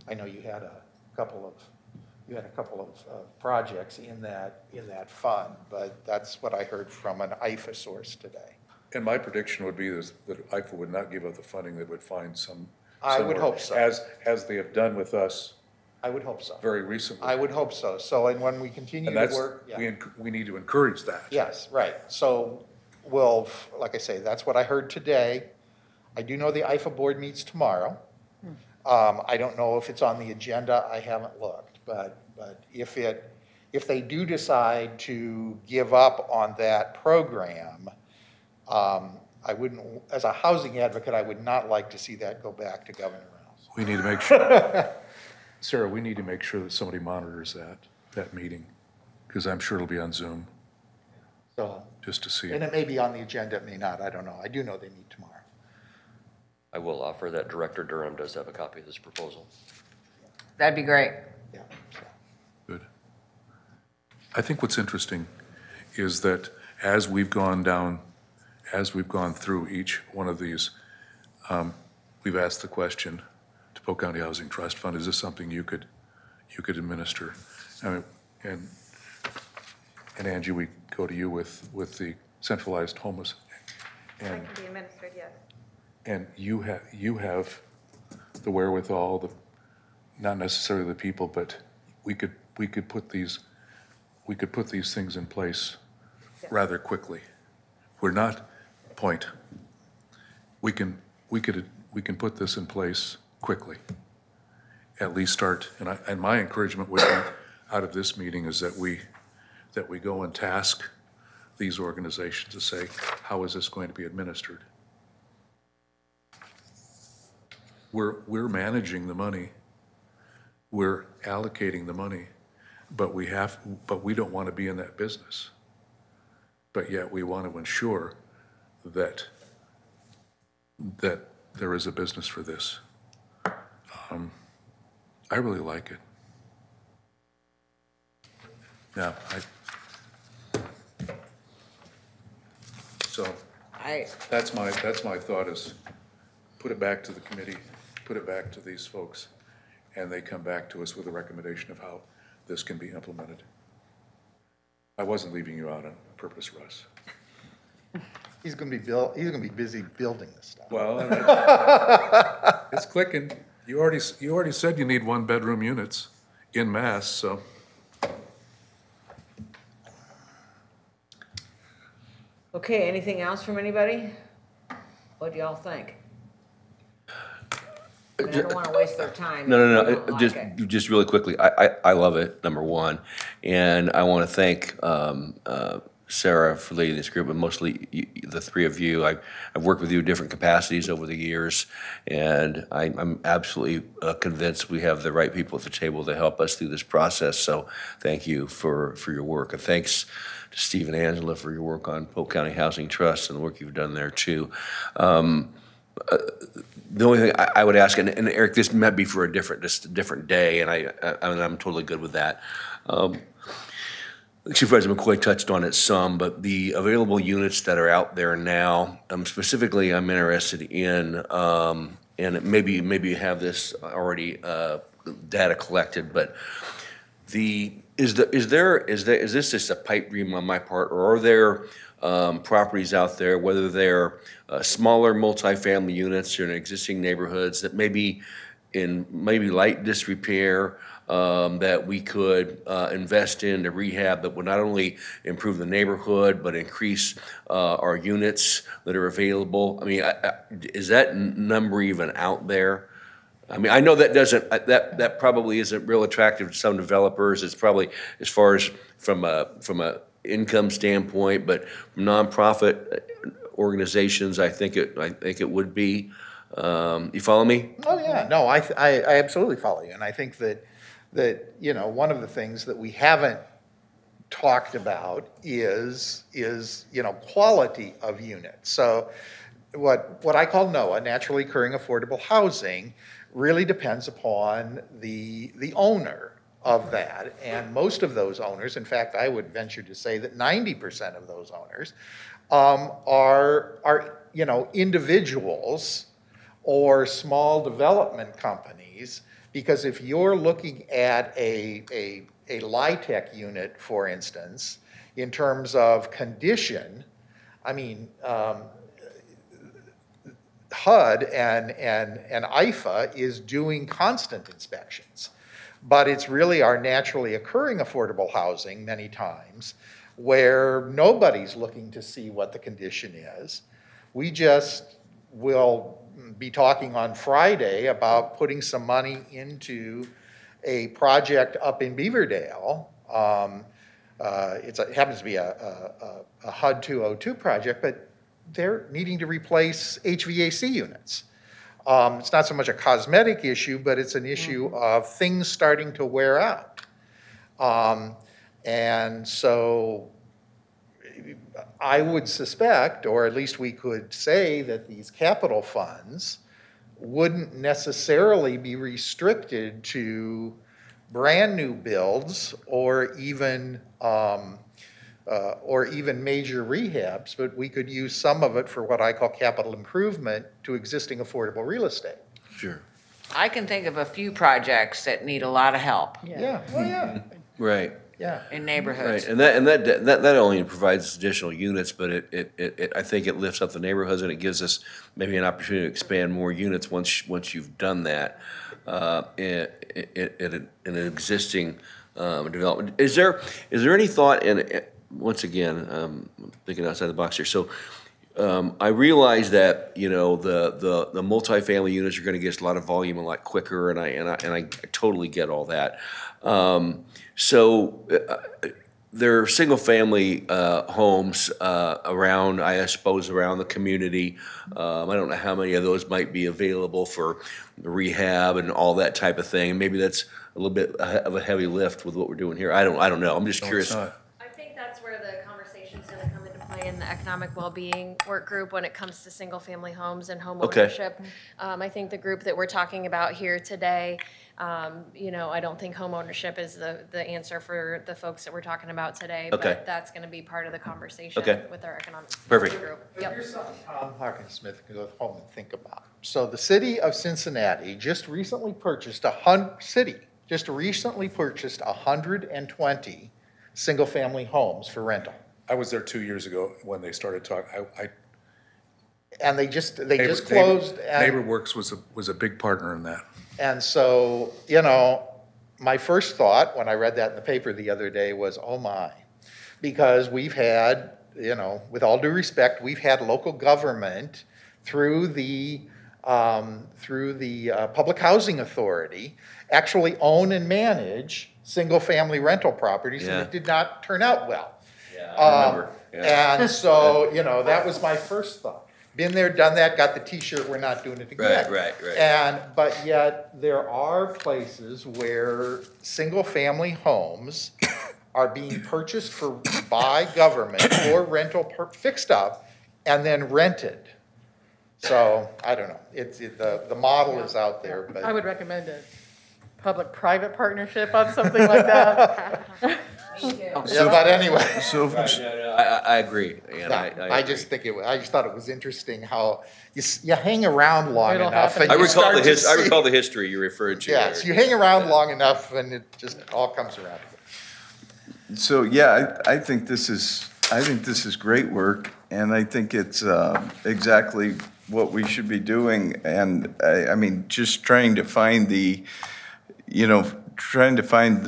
I know you had a couple of projects in that fund, but that's what I heard from an IFA source today. And my prediction would be that IFA would not give up the funding. They would find some. I would hope so. As they have done with us. I would hope so. Very recently. I would hope so. So, and when we continue to work. Yeah. We need to encourage that. Yes, right. So we'll, like I say, that's what I heard today. I do know the IFA board meets tomorrow. I don't know if it's on the agenda. I haven't looked, but if they do decide to give up on that program, I wouldn't, as a housing advocate, I would not like to see that go back to Governor Reynolds. We need to make sure, Sarah, we need to make sure that somebody monitors that meeting, because I'm sure it'll be on Zoom. So, just to see. And it may be on the agenda, it may not, I don't know. I do know they meet tomorrow. I will offer that Director Durham does have a copy of this proposal. That'd be great. Yeah. Good. I think what's interesting is that as we've gone through each one of these, we've asked the question to Polk County Housing Trust Fund, is this something you could administer? I mean, and Angie, we go to you with the centralized homeless. And that can be administered, yes. And you have the wherewithal, not necessarily the people, but we could put these things in place rather quickly. We're not point. We can put this in place quickly. At least start. And my encouragement would be out of this meeting is that we go and task these organizations to say, how is this going to be administered? We're managing the money, we're allocating the money, but we don't want to be in that business. But yet we want to ensure that there is a business for this. I really like it. Now, that's my thought is put it back to the committee, put it back to these folks, and they come back to us with a recommendation of this can be implemented. I wasn't leaving you out on purpose, Russ. He's gonna be busy building this stuff. Well, it's clicking. You already said you need 1-bedroom units in mass, so. Okay, anything else from anybody? What do y'all think? I mean, I don't wanna waste their time. No, if they don't like it. just really quickly, I love it, number one. And I want to thank Sarah for leading this group, and mostly the three of you. I've worked with you in different capacities over the years, and I'm absolutely convinced we have the right people at the table to help us through this process. So thank you for your work. And thanks to Steve and Angela for your work on Polk County Housing Trust and the work you've done there too. The only thing I would ask, and Eric, this might be for a different day, and I'm totally good with that. Supervisor McCoy touched on it some, but the available units that are out there now, specifically I'm interested in, and maybe you have this already data collected, but is this just a pipe dream on my part, or are there properties out there, whether they're smaller multifamily units or in existing neighborhoods that maybe light disrepair, that we could invest in to rehab that would not only improve the neighborhood but increase our units that are available? I mean, is that number even out there? I mean, I know that probably isn't real attractive to some developers. It's probably, as far as from a income standpoint, but nonprofit organizations, I think it would be. You follow me? Oh, yeah, no, I absolutely follow you, and I think that, one of the things that we haven't talked about is quality of units. So what I call NOAH, naturally occurring affordable housing, really depends upon the owner of that. And most of those owners, in fact, I would venture to say that 90% of those owners are individuals or small development companies. Because if you're looking at a LIHTC unit, for instance, in terms of condition, I mean, HUD and IFA is doing constant inspections. But it's really our naturally occurring affordable housing many times where nobody's looking to see what the condition is. We just will be talking on Friday about putting some money into a project up in Beaverdale. It happens to be a HUD 202 project, but they're needing to replace HVAC units. It's not so much a cosmetic issue, but it's an issue of things starting to wear out. And so I would suspect, or at least we could say, that these capital funds wouldn't necessarily be restricted to brand new builds or even major rehabs, but we could use some of it for what I call capital improvement to existing affordable real estate. Sure. I can think of a few projects that need a lot of help Yeah, well, yeah, Right. yeah. in neighborhoods. Right, and that only provides additional units, but it I think it lifts up the neighborhoods, and it gives us maybe an opportunity to expand more units once you've done that in an existing development. Is there any thought in, once again, thinking outside the box here, so I realize that the multifamily units are going to get a lot of volume a lot quicker, and I totally get all that. So there are single-family homes around, I suppose, around the community. I don't know how many of those might be available for rehab and all that type of thing. Maybe that's a little bit of a heavy lift with what we're doing here. I don't know. I'm just curious. I think that's where the conversation's gonna come into play in the economic well-being work group when it comes to single-family homes and home Okay. ownership. I think the group that we're talking about here today, I don't think home ownership is the answer for the folks that we're talking about today. Okay. But that's gonna be part of the conversation Okay. with our economic Perfect. group. But Yep. here's something Tom Hawkins-Smith can go home and think about. So the city of Cincinnati just recently purchased just recently purchased 120 single-family homes for rental. I was there 2 years ago when they started talking. And they just closed. And NeighborWorks was a big partner in that. And so, you know, my first thought when I read that in the paper the other day was, oh my. Because we've had, you know, with all due respect, we've had local government through the Public Housing Authority actually own and manage single-family rental properties, and it did not turn out well. Yeah, I remember. Yeah. And so, you know, that was my first thought. Been there, done that, got the T-shirt, we're not doing it again. Right. But yet, there are places where single-family homes are being purchased by government for rental, fixed up, and then rented. So, I don't know, the model is out there, but. I would recommend a public-private partnership on something like that. Yeah, but anyway. I agree. And I just thought it was interesting how you hang around long It'll enough. happen. And I you start to recall see- the history you referred to. Yes, you hang around long enough and it just all comes around. So, yeah, I think this is great work, and I think it's exactly what we should be doing. And I mean, just trying to find the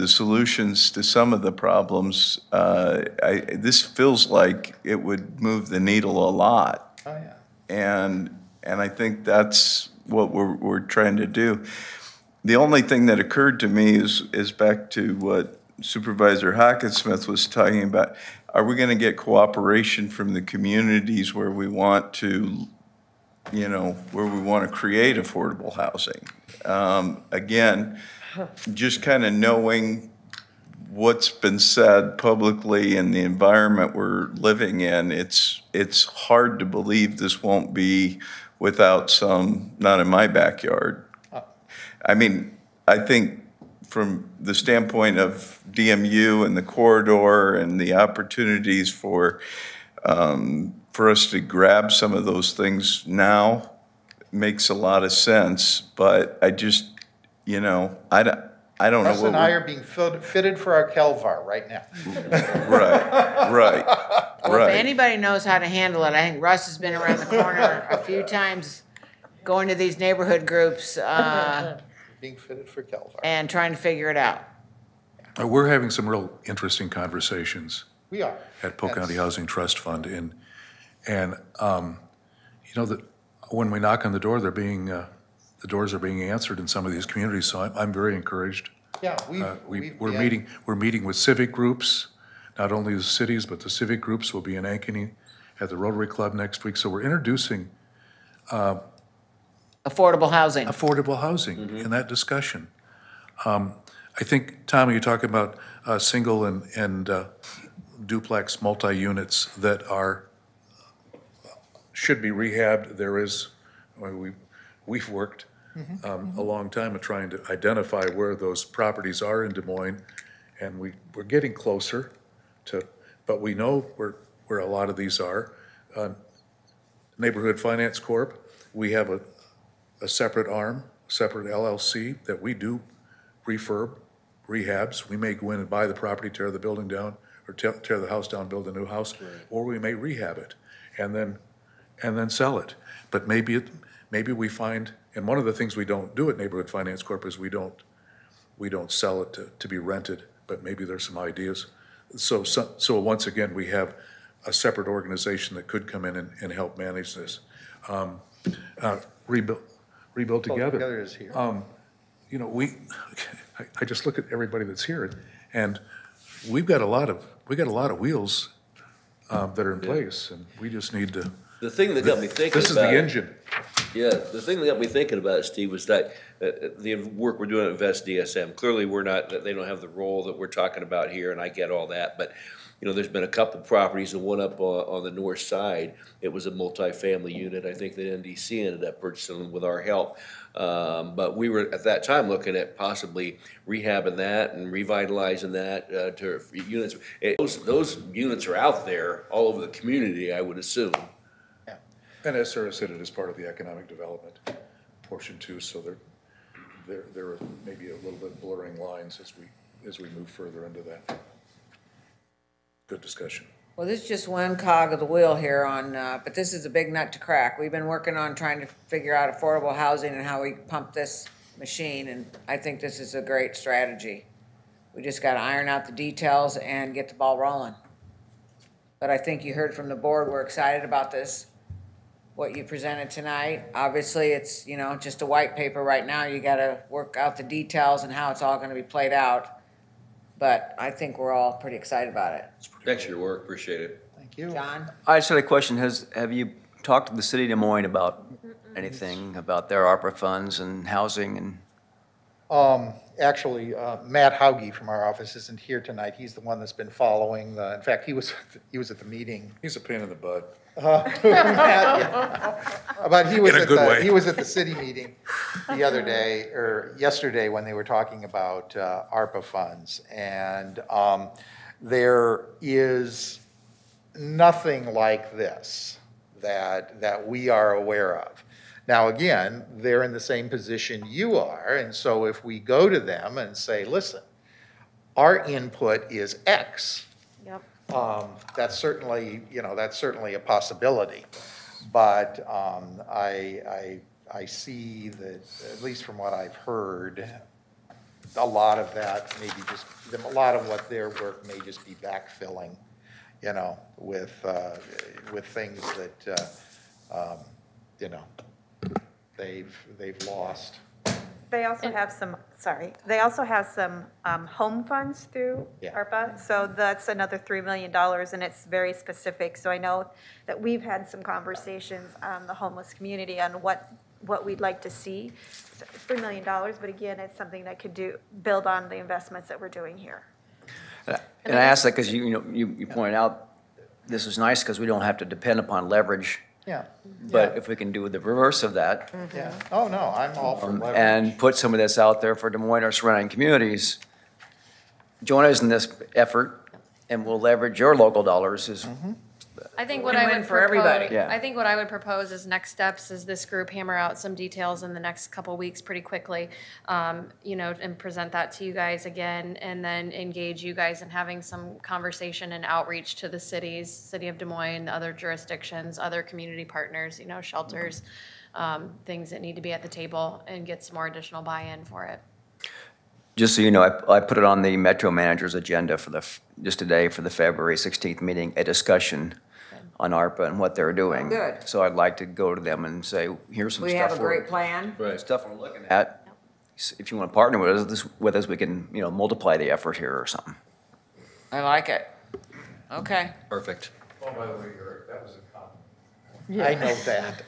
solutions to some of the problems. This feels like it would move the needle a lot. Oh, yeah. And I think that's what we're trying to do. The only thing that occurred to me is back to what Supervisor Hawkinsmith was talking about. Are we going to get cooperation from the communities where we want to, where we want to create affordable housing? Again, just kind of knowing what's been said publicly in the environment we're living in, it's hard to believe this won't be without some, not in my backyard. I mean, I think from the standpoint of DMU and the corridor and the opportunities for us to grab some of those things now makes a lot of sense, but I just, I don't know. Russ and I are being fitted for our Kelvar right now. Right. Well, if anybody knows how to handle it, I think Russ has been around the corner a few times going to these neighborhood groups Being fitted for Kelvar. and trying to figure it out. We're having some real interesting conversations We are. at Polk County Housing Trust Fund, and that when we knock on the door, the doors are being answered in some of these communities. So I'm very encouraged. Yeah, We're meeting with civic groups, not only the cities, but the civic groups will be in Ankeny at the Rotary Club next week. So we're introducing Affordable housing. affordable housing in that discussion. I think, Tommy, you're talking about single and duplex multi-units that should be rehabbed. We've worked a long time at trying to identify where those properties are in Des Moines, and we're getting closer but we know where a lot of these are. Neighborhood Finance Corp., we have a separate arm, separate LLC that we do rehabs. We may go in and buy the property, tear the building down, or tear the house down, build a new house, or we may rehab it and then sell it. But maybe we find, and one of the things we don't do at Neighborhood Finance Corp. is we don't sell it to be rented, but maybe there's some ideas. So once again, we have a separate organization that could come in and help manage this. Rebuild together. Together is here. I just look at everybody that's here, and we've got a lot of wheels that are in place, and we just need to. The thing that got me thinking about. This is the engine. Yeah, the thing that got me thinking about it, Steve, was that the work we're doing at Invest DSM, clearly they don't have the role that we're talking about here, and I get all that, but there's been a couple properties, and one up on the north side, it was a multifamily unit, I think that NDC ended up purchasing with our help. But we were at that time looking at possibly rehabbing that and revitalizing that to units. Those units are out there all over the community, I would assume. And as Sarah said, it is part of the economic development portion too, so there are maybe a little bit blurring lines as we move further into that. Good discussion. Well, this is just one cog of the wheel here on, but this is a big nut to crack. We've been working on trying to figure out affordable housing and how we pump this machine, and I think this is a great strategy. We just got to iron out the details and get the ball rolling. But I think you heard from the board, we're excited about this, what you presented tonight. Obviously, it's, you know, just a white paper right now. You got to work out the details and how it's all going to be played out. But I think we're all pretty excited about it. Thanks for your work, appreciate it. Thank you. John? I just had a question. Have you talked to the city of Des Moines about anything, about their ARPA funds and housing and? Actually, Matt Hauge from our office isn't here tonight. He's the one that's been following in fact, he was at the meeting. He's a pain in the butt. Matt, yeah. But he was In a good way. he was at the city meeting the other day, or yesterday, when they were talking about ARPA funds. And there is nothing like this that we are aware of. Now, again, they're in the same position you are, and so if we go to them and say, listen, our input is X, Yep. that's certainly, that's certainly a possibility. But I see that, at least from what I've heard, a lot of that maybe just, a lot of what their work may just be backfilling, with things that, they've lost. They also have some, they also have some home funds through Yeah. ARPA. So that's another $3 million, and it's very specific. So I know that we've had some conversations on the homeless community on what we'd like to see. $3 million, but again, it's something that could build on the investments that we're doing here. And I ask that because you pointed out, this is nice because we don't have to depend upon leverage. Yeah. But if we can do the reverse of that, Yeah. Oh, no, I'm all for leverage. and put some of this out there for Des Moines or surrounding communities, join us in this effort, and we'll leverage your local dollars is, I think what I Win-win would for everybody. propose, Yeah. I think what I would propose is next steps is this group hammer out some details in the next couple weeks pretty quickly, and present that to you guys again, and then engage you guys in having some conversation and outreach to the cities, City of Des Moines, other jurisdictions, other community partners, shelters, things that need to be at the table, and get some more additional buy-in for it. just so you know, I put it on the Metro Manager's agenda for just today for the February 16th meeting, a discussion on ARPA and what they're doing. Good. So I'd like to go to them and say, here's some We stuff. have a great plan. Stuff we're looking at. If you want to partner with us, we can, multiply the effort here or something. I like it. Okay. Perfect. Oh, by the way, Eric, that was a compliment. I know that,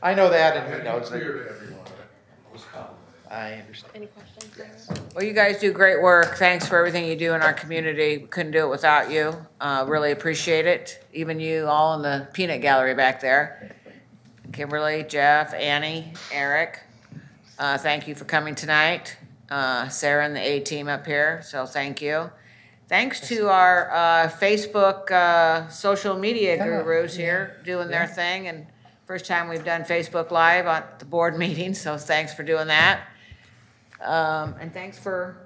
I know that, and he knows Clear it. to everyone, it was a compliment. I understand. Any questions? Well, you guys do great work. Thanks for everything you do in our community. We couldn't do it without you. Really appreciate it. Even you all in the peanut gallery back there. Kimberly, Jeff, Annie, Eric, thank you for coming tonight. Sarah and the A-team up here, so thank you. Thanks to our Facebook social media gurus here doing their thing. And first time we've done Facebook Live at the board meeting, so thanks for doing that. And thanks for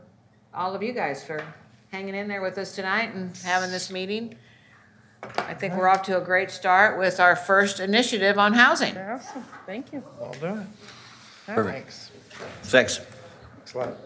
all of you guys for hanging in there with us tonight and having this meeting. I think we're off to a great start with our first initiative on housing. Awesome, thank you. I'll do it. Perfect. Thanks. Thanks. Thanks a lot.